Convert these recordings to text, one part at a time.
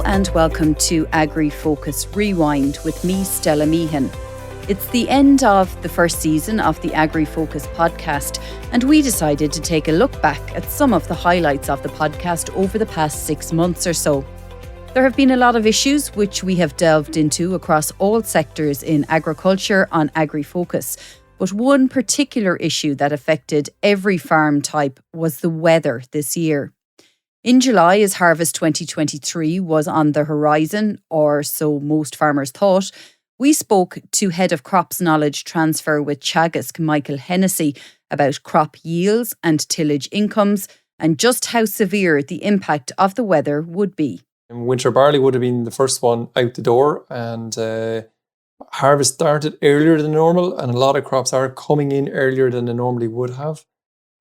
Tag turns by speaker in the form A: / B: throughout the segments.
A: and welcome to AgriFocus Rewind with me, Stella Meehan. It's the end of the first season of the AgriFocus podcast, and we decided to take a look back at some of the highlights of the podcast over the past 6 months or so. There have been a lot of issues which we have delved into across all sectors in agriculture on AgriFocus, but one particular issue that affected every farm type was the weather this year. In July, as harvest 2023 was on the horizon, or so most farmers thought, we spoke to Head of Crops Knowledge Transfer with Teagasc, Michael Hennessy, about crop yields and tillage incomes and just how severe the impact of the weather would be.
B: Winter barley would have been the first one out the door, and harvest started earlier than normal, and a lot of crops are coming in earlier than they normally would have.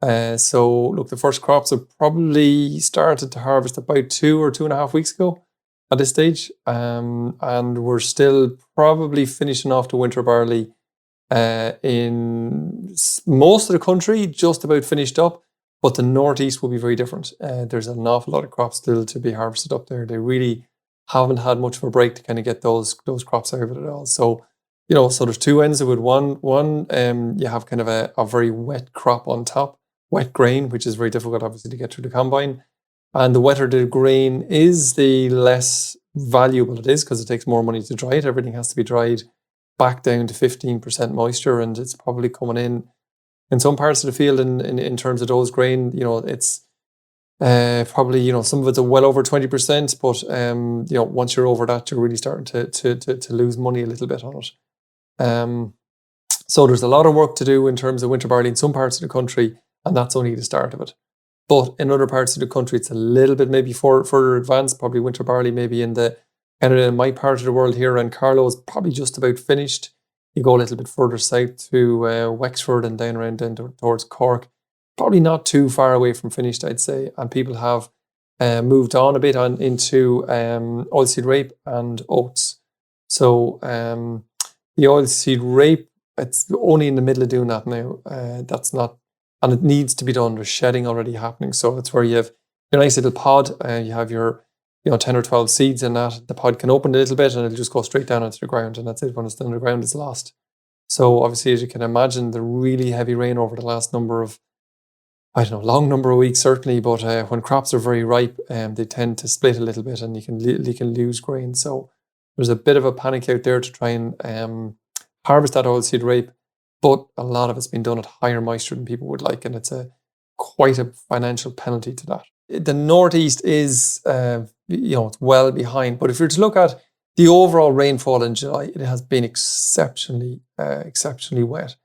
B: The first crops have probably started to harvest about 2 or 2.5 weeks ago at this stage. And we're still probably finishing off the winter barley in most of the country, just about finished up. But the northeast will be very different. There's an awful lot of crops still to be harvested up there. They really haven't had much of a break to kind of get those crops out of it at all. So there's two ends of it. One, you have kind of a very wet crop on top. Wet grain, which is very difficult, obviously, to get through the combine. And the wetter the grain is, the less valuable it is, because it takes more money to dry it. Everything has to be dried back down to 15% moisture, and it's probably coming in some parts of the field in terms of those grain. It's probably, some of it's well over 20%, but once you're over that, you're really starting to lose money a little bit on it. So there's a lot of work to do in terms of winter barley in some parts of the country, and that's only the start of it. But in other parts of the country, it's a little bit maybe further advanced. Probably winter barley, maybe in my part of the world here, and Carlow is probably just about finished. You go a little bit further south to Wexford and down around towards Cork. Probably not too far away from finished, I'd say. And people have moved on a bit into oilseed rape and oats. So the oilseed rape, it's only in the middle of doing that now. That's not. And it needs to be done. There's shedding already happening. So it's where you have your nice little pod. You have your 10 or 12 seeds in that. The pod can open a little bit and it'll just go straight down into the ground. And that's it. When it's down the ground, it's lost. So obviously, as you can imagine, the really heavy rain over the last long number of weeks, certainly. But when crops are very ripe, they tend to split a little bit and you can lose grain. So there's a bit of a panic out there to try and harvest that oilseed rape. But a lot of it's been done at higher moisture than people would like, and it's quite a financial penalty to that. The northeast is, it's well behind. But if you're to look at the overall rainfall in July, it has been exceptionally wet.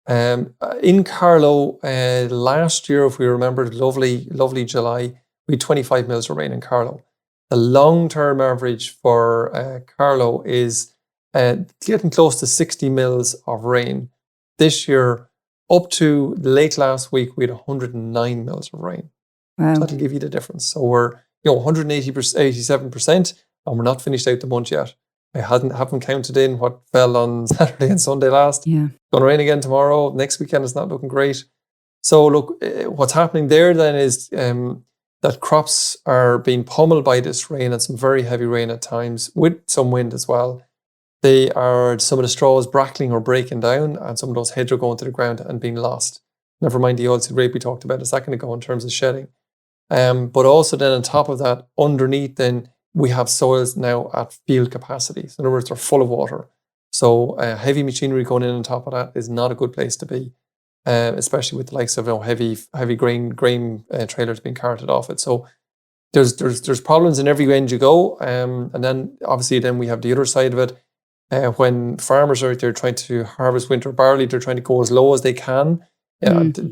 B: In Carlow, last year, if we remember, lovely July, we had 25 mils of rain in Carlow. The long-term average for Carlow is getting close to 60 mils of rain. This year, up to late last week, we had 109 mils of rain.
A: Wow.
B: So that'll give you the difference. So we're 187%, and we're not finished out the month yet. I haven't counted in what fell on Saturday and Sunday last.
A: Yeah.
B: Going to rain again tomorrow. Next weekend is not looking great. So look, what's happening there then is that crops are being pummeled by this rain, and some very heavy rain at times, with some wind as well. Some of the straws brackling or breaking down, and some of those heads are going to the ground and being lost. Never mind the oilseed rape we talked about. Is that going to go in terms of shedding? But also then on top of that, underneath then, we have soils now at field capacity. So in other words, they're full of water. So heavy machinery going in on top of that is not a good place to be, especially with the likes of heavy grain trailers being carted off it. So there's problems in every end you go. And then obviously then we have the other side of it. When farmers are out there trying to harvest winter barley, they're trying to go as low as they can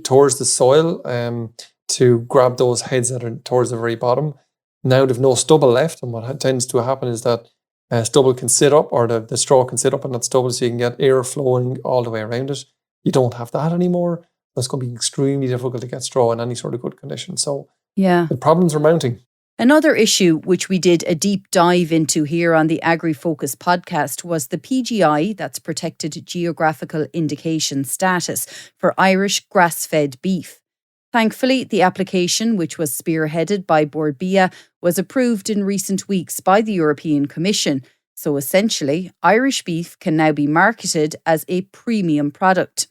B: towards the soil to grab those heads that are towards the very bottom. Now they've no stubble left, and what tends to happen is that stubble can sit up, or the straw can sit up on that stubble, so you can get air flowing all the way around it. You don't have that anymore. It's going to be extremely difficult to get straw in any sort of good condition. So the problems are mounting.
A: Another issue which we did a deep dive into here on the AgriFocus podcast was the PGI, that's Protected Geographical Indication status, for Irish grass-fed beef. Thankfully, the application, which was spearheaded by Bord Bia, was approved in recent weeks by the European Commission. So essentially, Irish beef can now be marketed as a premium product.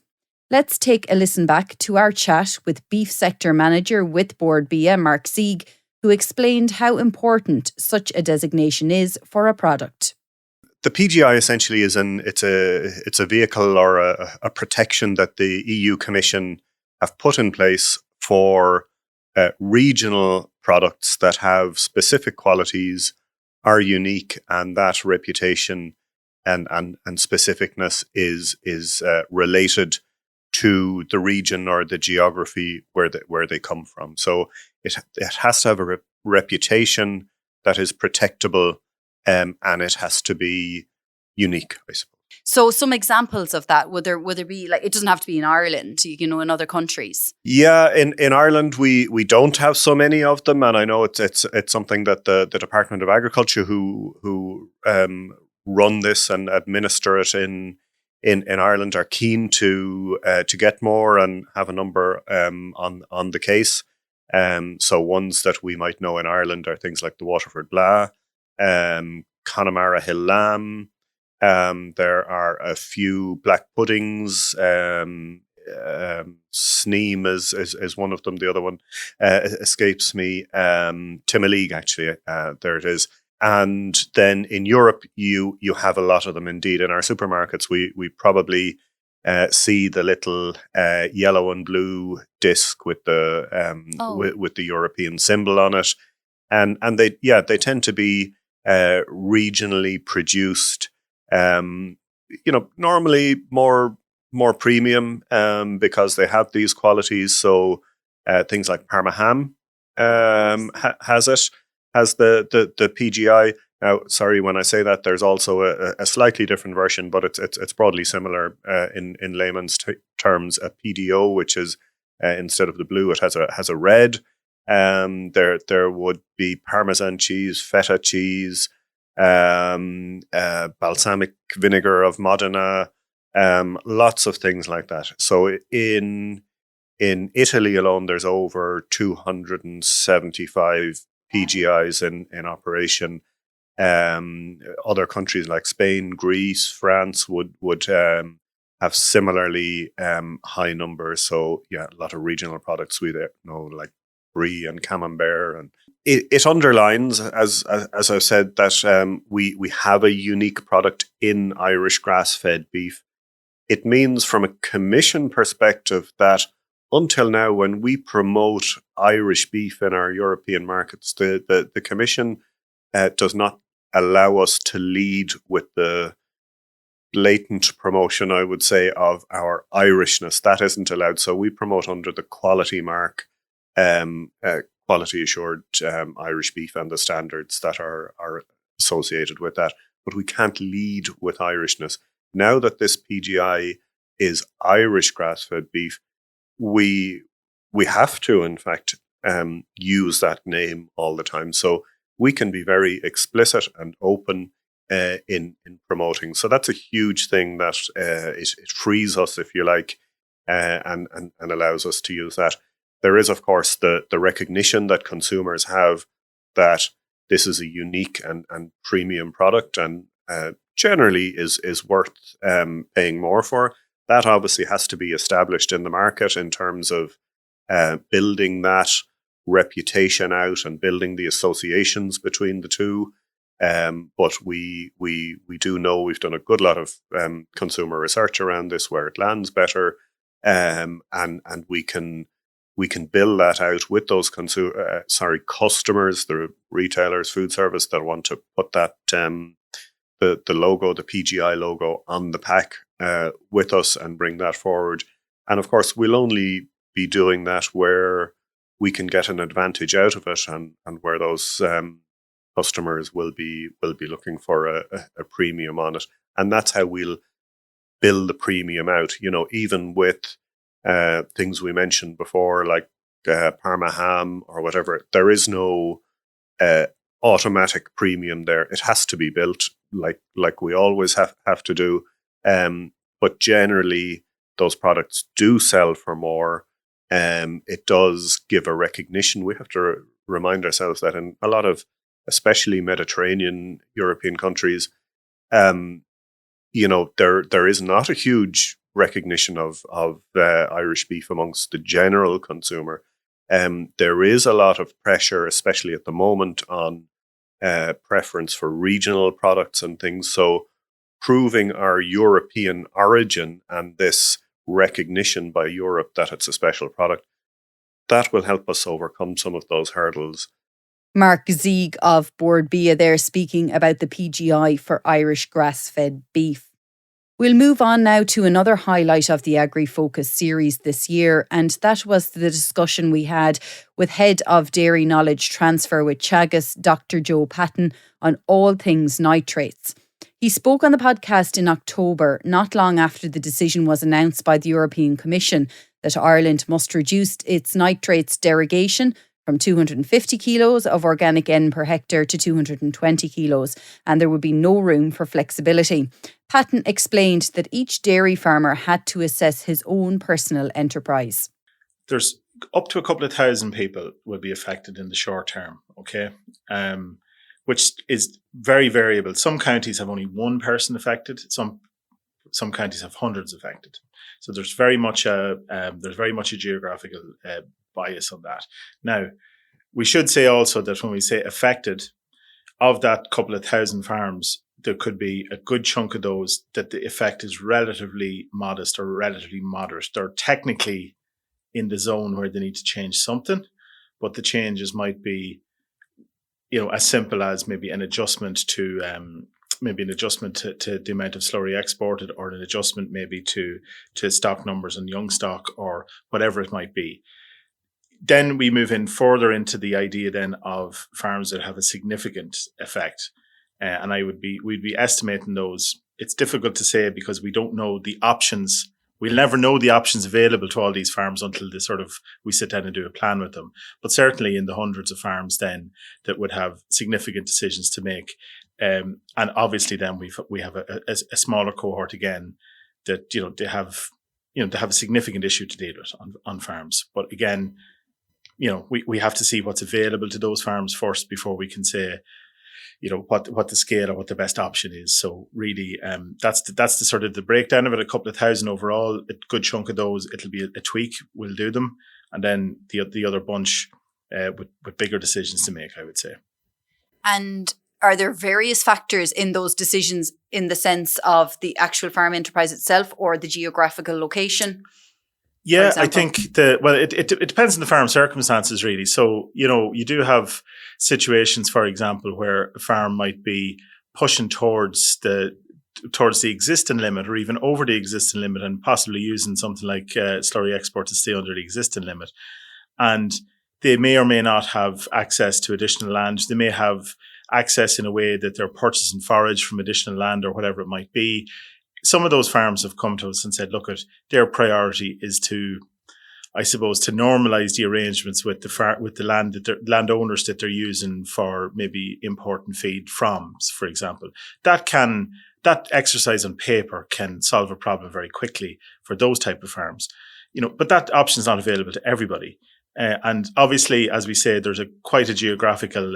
A: Let's take a listen back to our chat with Beef Sector Manager with Bord Bia, Mark Sieg, who explained how important such a designation is for a product.
C: The PGI essentially is it's a vehicle or a protection that the EU Commission have put in place for regional products that have specific qualities, are unique, and that reputation and specificness is related to the region or the geography where they come from. So it has to have a reputation that is protectable, and it has to be unique, I suppose.
A: So some examples of that, would there be, like, it doesn't have to be in Ireland, in other countries?
C: Yeah, in Ireland we don't have so many of them, and I know it's something that the Department of Agriculture who run this and administer it in Ireland are keen to get more and have a number on the case. So ones that we might know in Ireland are things like the Waterford Blah, Connemara Hill Lamb. There are a few black puddings. Sneem is one of them. The other one escapes me. Timoleague, actually, there it is. And then in Europe, you have a lot of them. Indeed, in our supermarkets, we probably see the little yellow and blue disc with the with the European symbol on it, and they tend to be regionally produced. Normally more premium because they have these qualities. So things like Parma ham has the PGI. Now, sorry, when I say that, there's also a slightly different version, but it's broadly similar in layman's terms. A PDO, which is instead of the blue, it has a red. There would be Parmesan cheese, feta cheese, balsamic vinegar of Modena, lots of things like that. So in Italy alone, there's over 275 PGIs in operation. Other countries like Spain, Greece, France would have similarly high numbers. So yeah, a lot of regional products we know, like brie and camembert, and it underlines, as I've said, that we have a unique product in Irish grass-fed beef. It means, from a commission perspective, that until now, when we promote Irish beef in our European markets, the commission does not allow us to lead with the blatant promotion, I would say, of our Irishness. That isn't allowed. So we promote under the quality mark, quality assured Irish beef, and the standards that are associated with that. But we can't lead with Irishness. Now that this PGI is Irish grass-fed beef, we have to, in fact, use that name all the time. So we can be very explicit and open in promoting. So that's a huge thing that it frees us, if you like, and allows us to use that. There is, of course, the recognition that consumers have that this is a unique and premium product, and generally is worth paying more for. That obviously has to be established in the market in terms of building that reputation out and building the associations between the two. But we do know, we've done a good lot of consumer research around this, where it lands better, and we can build that out with those customers, the retailers, food service, that want to put that the logo, the PGI logo, on the pack with us and bring that forward. And of course, we'll only be doing that where we can get an advantage out of it, and where those customers will be looking for a premium on it. And that's how we'll build the premium out. Even with things we mentioned before, like Parma ham or whatever, there is no automatic premium there. It has to be built, like we always have to do. But generally, those products do sell for more It does give a recognition. We have to remind ourselves that in a lot of, especially Mediterranean European countries, there is not a huge recognition of Irish beef amongst the general consumer. There is a lot of pressure, especially at the moment, on preference for regional products and things. So proving our European origin and this recognition by Europe that it's a special product, that will help us overcome some of those hurdles.
A: Mark Zieg of Board Bia there speaking about the PGI for Irish grass-fed beef. We'll move on now to another highlight of the AgriFocus series this year, and that was the discussion we had with Head of Dairy Knowledge Transfer with Teagasc, Dr. Joe Patton, on all things nitrates. He spoke on the podcast in October, not long after the decision was announced by the European Commission that Ireland must reduce its nitrates derogation from 250 kilos of organic N per hectare to 220 kilos, and there would be no room for flexibility. Patton explained that each dairy farmer had to assess his own personal enterprise.
D: There's up to a couple of thousand people will be affected in the short term, okay? Which is very variable. Some counties have only one person affected. Some counties have hundreds affected. So there's very much a geographical bias on that. Now, we should say also that when we say affected, of that couple of thousand farms, there could be a good chunk of those that the effect is relatively modest or relatively moderate. They're technically in the zone where they need to change something, but the changes might be, as simple as maybe an adjustment to the amount of slurry exported, or an adjustment maybe to stock numbers and young stock, or whatever it might be. Then we move in further into the idea then of farms that have a significant effect. And we'd be estimating those. It's difficult to say because we don't know the options. We'll never know the options available to all these farms until we sit down and do a plan with them. But certainly in the hundreds of farms then that would have significant decisions to make. And obviously then we have a smaller cohort again that, they have a significant issue to deal with on farms. But again, we have to see what's available to those farms first before we can say, what the scale or what the best option is. So really, that's the sort of the breakdown of it. A couple of thousand overall, a good chunk of those, it'll be a tweak, we'll do them. And then the other bunch with bigger decisions to make, I would say.
A: And are there various factors in those decisions in the sense of the actual farm enterprise itself or the geographical location?
D: Yeah, I think it depends on the farm circumstances really. So, you do have situations, for example, where a farm might be pushing towards the existing limit or even over the existing limit and possibly using something like slurry export to stay under the existing limit. And they may or may not have access to additional land. They may have access in a way that they're purchasing forage from additional land or whatever it might be. Some of those farms have come to us and said, look, their priority is to normalize the arrangements with the landowners that they're using for maybe importing feed from, for example. That exercise on paper can solve a problem very quickly for those type of farms, but that option is not available to everybody. And obviously, as we say, there's quite a geographical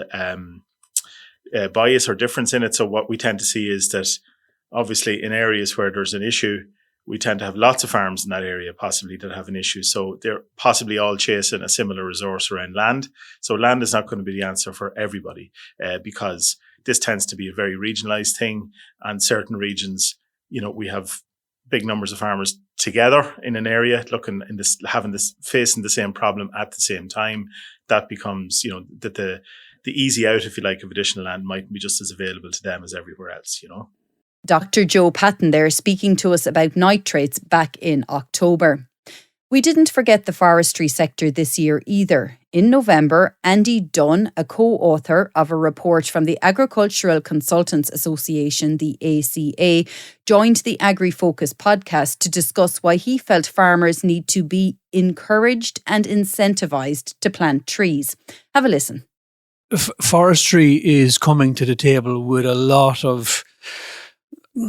D: bias or difference in it. So what we tend to see is that obviously in areas where there's an issue, we tend to have lots of farms in that area possibly that have an issue. So they're possibly all chasing a similar resource around land. So land is not going to be the answer for everybody because this tends to be a very regionalized thing. And certain regions, we have big numbers of farmers together in an area facing the same problem at the same time. That becomes, that the easy out, if you like, of additional land might be just as available to them as everywhere else,
A: Dr. Joe Patton there speaking to us about nitrates back in October. We didn't forget the forestry sector this year either. In November, Andy Dunn, a co-author of a report from the Agricultural Consultants Association, the ACA, joined the AgriFocus podcast to discuss why he felt farmers need to be encouraged and incentivised to plant trees. Have a listen.
E: Forestry is coming to the table with a lot of,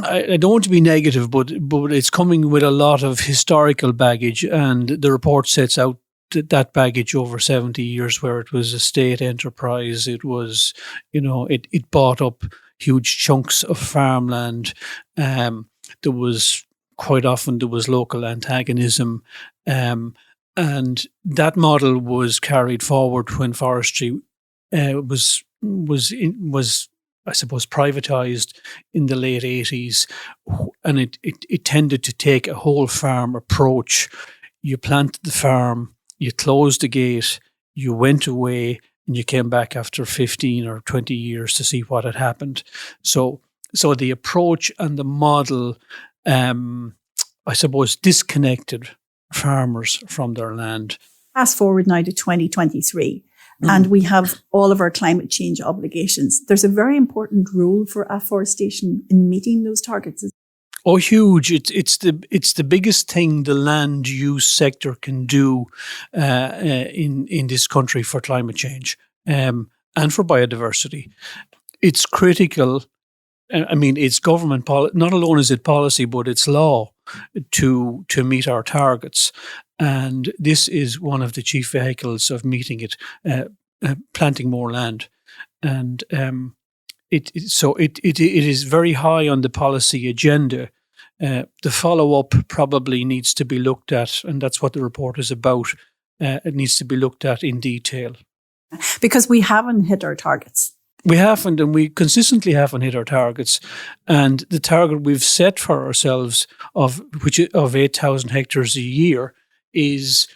E: I don't want to be negative, but it's coming with a lot of historical baggage, and the report sets out that baggage over 70 years where it was a state enterprise. It was, it bought up huge chunks of farmland. There was local antagonism. And that model was carried forward when forestry was I suppose privatized in the late 80s, and it tended to take a whole farm approach. You planted the farm, you closed the gate, you went away, and you came back after 15 or 20 years to see what had happened. So the approach and the model, I suppose, disconnected farmers from their land.
F: Fast forward now to 2023, and we have all of our climate change obligations. There's a very important role for afforestation in meeting those targets.
E: Oh, huge! It's the biggest thing the land use sector can do in this country for climate change and for biodiversity. It's critical. I mean, it's government policy. Not alone is it policy, but it's law to meet our targets. And this is one of the chief vehicles of meeting it, planting more land. And it is very high on the policy agenda. The follow-up probably needs to be looked at, and that's what the report is about. It needs to be looked at in detail.
F: Because we haven't hit our targets.
E: We haven't, and we consistently haven't hit our targets. And the target we've set for ourselves of 8,000 hectares a year is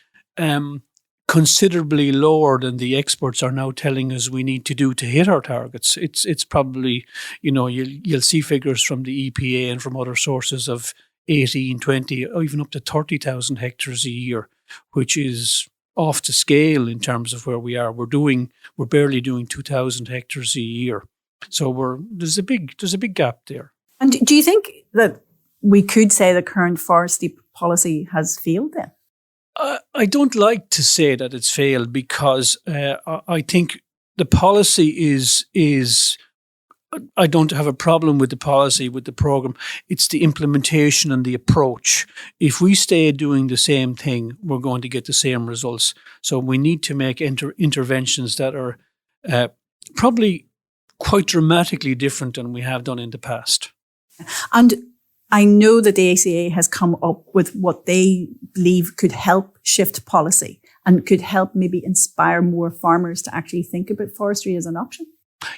E: considerably lower than the experts are now telling us we need to do to hit our targets. It's probably, you'll see figures from the EPA and from other sources of 18, 20, or even up to 30,000 hectares a year, which is off to scale in terms of where we are. We're barely doing 2,000 hectares a year. So there's a big gap there.
F: And do you think that we could say the current forestry policy has failed then?
E: I don't like to say that it's failed because I think the policy is. I don't have a problem with the policy, with the program. It's the implementation and the approach. If we stay doing the same thing, we're going to get the same results. So we need to make interventions that are probably quite dramatically different than we have done in the past.
F: And I know that the ACA has come up with what they believe could help shift policy and could help maybe inspire more farmers to actually think about forestry as an option.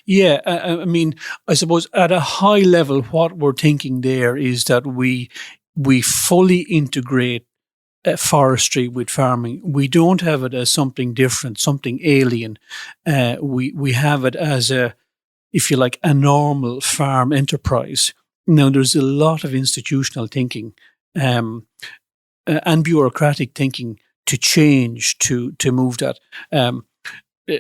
E: Yeah, I mean, I suppose at a high level, what we're thinking there is that we fully integrate forestry with farming. We don't have it as something different, something alien. We have it as a normal farm enterprise. Now, there's a lot of institutional thinking and bureaucratic thinking to change to move that.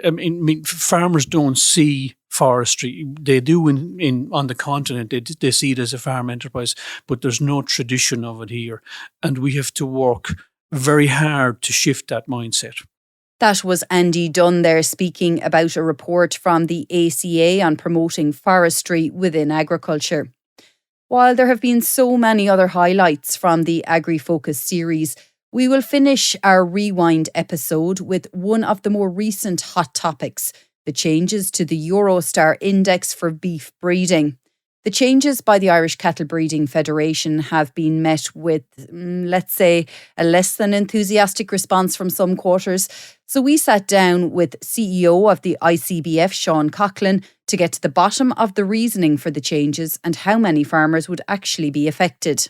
E: I mean, farmers don't see forestry. They do on the continent. They see it as a farm enterprise, but there's no tradition of it here. And we have to work very hard to shift that mindset.
A: That was Andy Dunn there speaking about a report from the ACA on promoting forestry within agriculture. While there have been so many other highlights from the AgriFocus series, we will finish our Rewind episode with one of the more recent hot topics, the changes to the Eurostar Index for beef breeding. The changes by the Irish Cattle Breeding Federation have been met with, let's say, a less than enthusiastic response from some quarters. So we sat down with CEO of the ICBF, Sean Coughlin, to get to the bottom of the reasoning for the changes and how many farmers would actually be affected.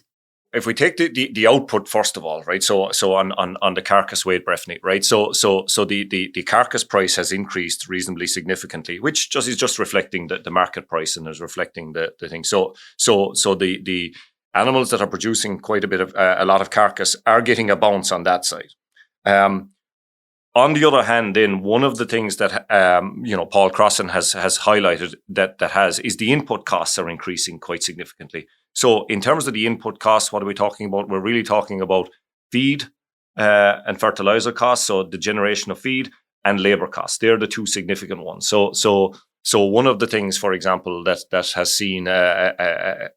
G: If we take the output first of all, right? So on the carcass weight, Breffney, right? So the carcass price has increased reasonably significantly, which is just reflecting the market price and is reflecting the thing. So the animals that are producing quite a lot of carcass are getting a bounce on that side. On the other hand, then one of the things that Paul Crossan has highlighted that is the input costs are increasing quite significantly. So in terms of the input costs, what are we talking about? We're really talking about feed and fertilizer costs, so the generation of feed and labor costs. They're the two significant ones. So one of the things, for example, that has seen an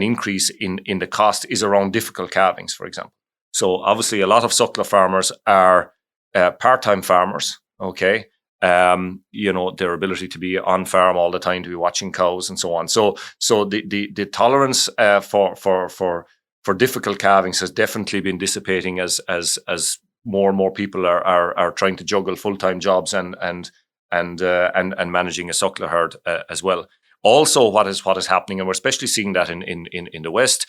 G: increase in the cost is around difficult calvings, for example. So obviously a lot of suckler farmers are part-time farmers, okay? Their ability to be on farm all the time, to be watching cows and so on. So the tolerance for difficult calvings has definitely been dissipating as more and more people are trying to juggle full-time jobs and managing a suckler herd as well. Also, what is happening, and we're especially seeing that in the West,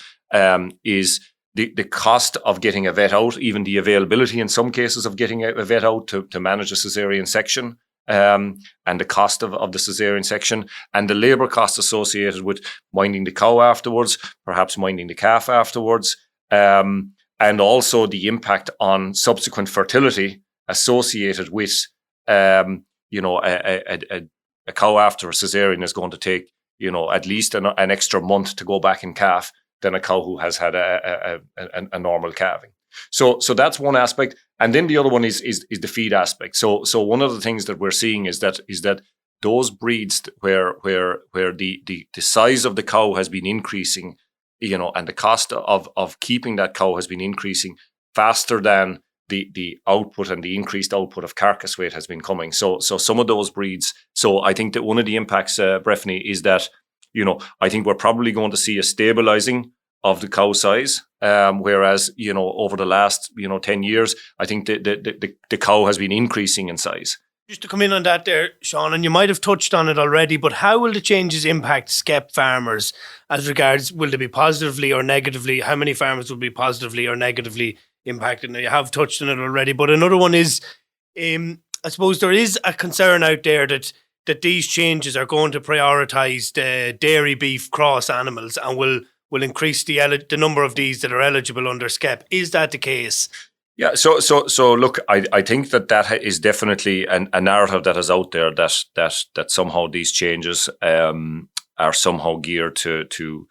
G: is the cost of getting a vet out, even the availability in some cases of getting a vet out to manage a cesarean section, and the cost of the cesarean section, and the labour cost associated with minding the cow afterwards, perhaps minding the calf afterwards, and also the impact on subsequent fertility associated with a cow after a cesarean is going to take at least an extra month to go back and calf than a cow who has had a normal calving. So that's one aspect, and then the other one is the feed aspect. So one of the things that we're seeing is that those breeds where the size of the cow has been increasing, and the cost of keeping that cow has been increasing faster than the output and the increased output of carcass weight has been coming. So some of those breeds. So I think that one of the impacts, Breffney, is that I think we're probably going to see a stabilizing of the cow size, whereas over the last 10 years, I think the cow has been increasing in size.
H: Just to come in on that there, Sean, and you might have touched on it already, but how will the changes impact skep farmers as regards, will they be positively or negatively? How many farmers will be positively or negatively impacted? Now, you have touched on it already, but another one is, I suppose there is a concern out there that these changes are going to prioritise the dairy beef cross animals and will increase the number of these that are eligible under skep. Is that the case?
G: Yeah, so look, I think that is definitely a narrative that is out there that somehow these changes are somehow geared to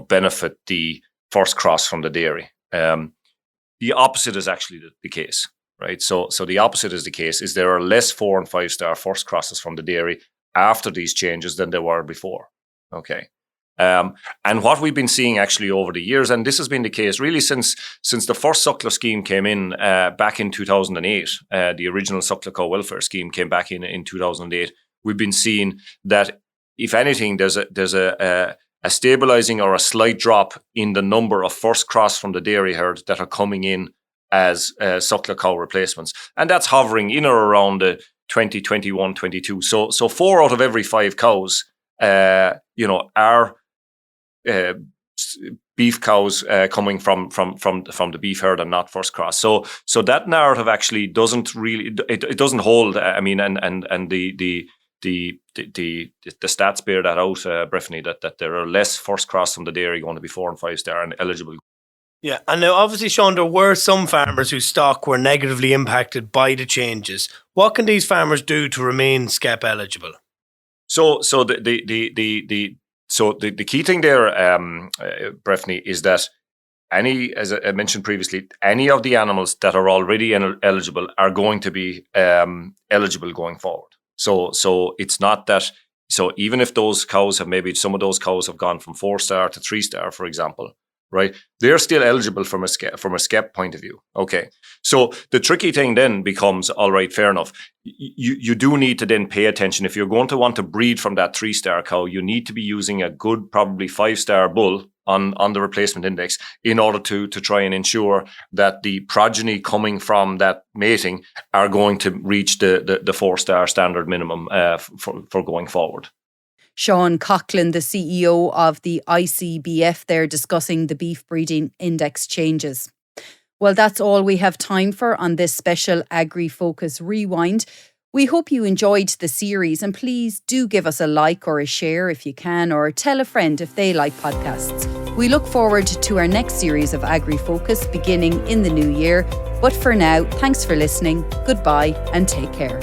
G: benefit the first cross from the dairy. The opposite is actually the case, right? So the opposite is the case, is there are less 4 and 5 star first crosses from the dairy after these changes than there were before. Okay. And what we've been seeing actually over the years, and this has been the case really since the first suckler scheme came in back in 2008, the original suckler cow welfare scheme came back in 2008. We've been seeing that, if anything, there's a stabilizing or a slight drop in the number of first cross from the dairy herd that are coming in as suckler cow replacements, and that's hovering in or around the 20, 21, 22. So 4 out of every 5 cows, are beef cows coming from the beef herd and not first cross. So that narrative actually doesn't really, it doesn't hold. I mean, and the stats bear that out, Breffney, that there are less first cross from the dairy going to be 4 and 5 star and eligible.
H: Yeah, and now obviously, Sean, there were some farmers whose stock were negatively impacted by the changes. What can these farmers do to remain skep eligible? So the key thing there, Breffney, is that as I mentioned previously, any of the animals that are already eligible are going to be eligible going forward. So it's not that. So even if those cows some of those cows have gone from 4 star to 3 star, for example, right? They're still eligible from a skep point of view. Okay. So the tricky thing then becomes, all right, fair enough. You do need to then pay attention. If you're going to want to breed from that 3 star cow, you need to be using a good, probably 5 star bull on the replacement index in order to try and ensure that the progeny coming from that mating are going to reach the 4 star standard minimum for going forward.
A: Sean Coughlin, the CEO of the ICBF, there discussing the beef breeding index changes. Well, that's all we have time for on this special AgriFocus Rewind. We hope you enjoyed the series, and please do give us a like or a share if you can, or tell a friend if they like podcasts. We look forward to our next series of AgriFocus beginning in the new year. But for now, thanks for listening, goodbye and take care.